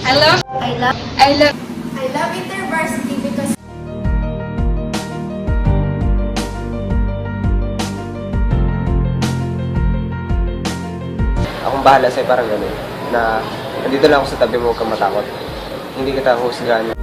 I love InterVarsity because Akong bahala sa'yo, parang gano'n. Na nandito lang ako sa tabi mo, huwag kang matakot. Hindi kita husgahan.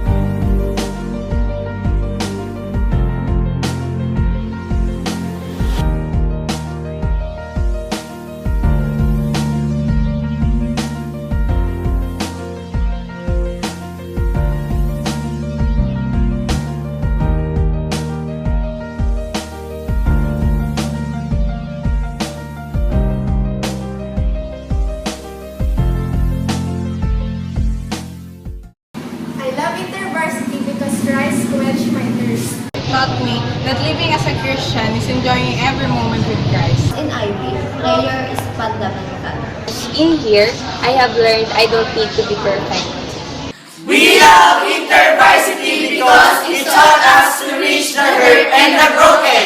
I love InterVarsity because Rice quench my thirst. taught me that living as a Christian is enjoying every moment with Christ. In IB, prayer is fundamental. In here, I have learned I don't need to be perfect. We love InterVarsity because it taught us to reach the hurt and the broken.